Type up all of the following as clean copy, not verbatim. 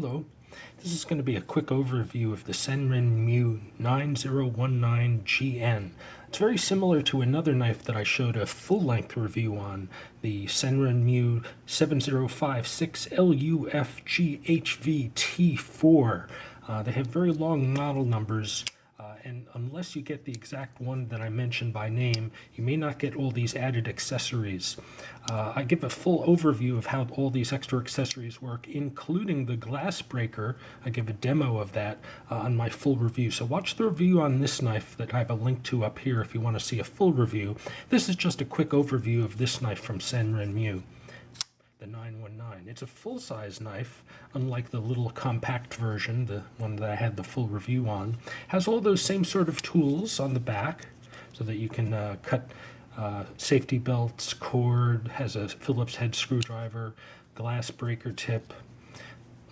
Hello, this is going to be a quick overview of the Sanrenmu 9019GN. It's very similar to another knife that I showed a full-length review on, the Sanrenmu 7056 LUFGHVT4. They have very long model numbers, and unless you get the exact one that I mentioned by name, you may not get all these added accessories. I give a full overview of how all these extra accessories work, including the glass breaker. I give a demo of that on my full review. So watch the review on this knife that I have a link to up here if you want to see a full review. This is just a quick overview of this knife from Sanrenmu, the 919. It's a full-size knife, unlike the little compact version, the one that I had the full review on. Has all those same sort of tools on the back so that you can cut safety belts, cord, has a Phillips head screwdriver, glass breaker tip,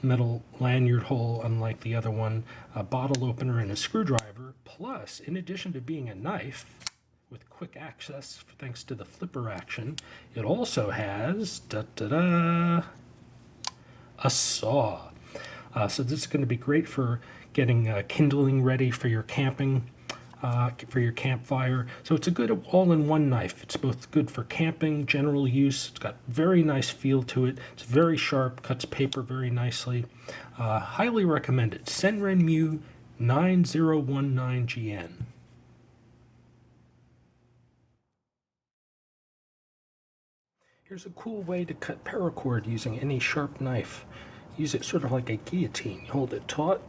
metal lanyard hole, unlike the other one, a bottle opener, and a screwdriver. Plus, in addition to being a knife with quick access thanks to the flipper action, it also has a saw. So this is going to be great for getting kindling ready for your camping, for your campfire. So it's a good all-in-one knife. It's both good for camping, general use. It's got very nice feel to it. It's very sharp, cuts paper very nicely. Highly recommended. Sanrenmu 9019GN. Here's a cool way to cut paracord using any sharp knife. Use it sort of like a guillotine. You hold it taut,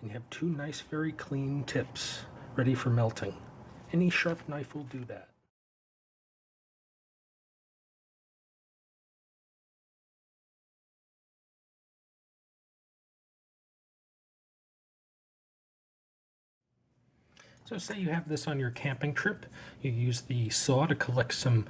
and you have two nice, very clean tips ready for melting. Any sharp knife will do that. So say you have this on your camping trip. You use the saw to collect some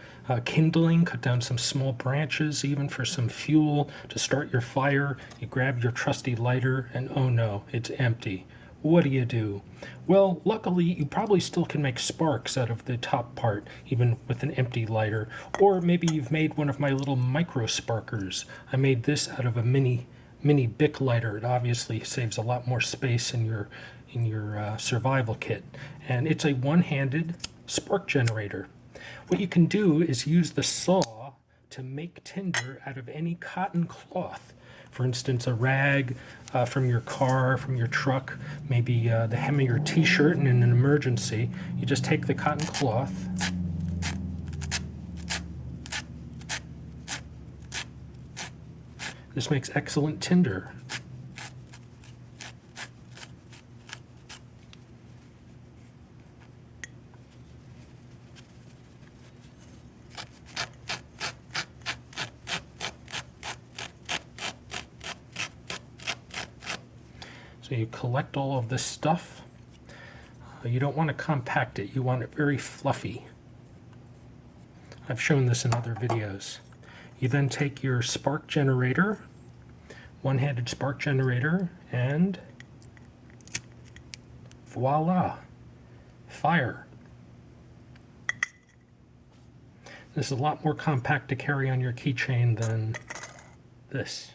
kindling, cut down some small branches, even for some fuel to start your fire. You grab your trusty lighter and oh no, it's empty. What do? Well, luckily you probably still can make sparks out of the top part, even with an empty lighter. Or maybe you've made one of my little micro sparkers. I made this out of a mini Bic lighter. It obviously saves a lot more space in your survival kit, and it's a one-handed spark generator. What you can do is use the saw to make tinder out of any cotton cloth. For instance, a rag from your car, from your truck, maybe the hem of your t-shirt, and in an emergency, you just take the cotton cloth, this makes excellent tinder. So you collect all of this stuff. You don't want to compact it, you want it very fluffy. I've shown this in other videos. You then take your spark generator, one-handed spark generator, and voila, fire. This is a lot more compact to carry on your keychain than this.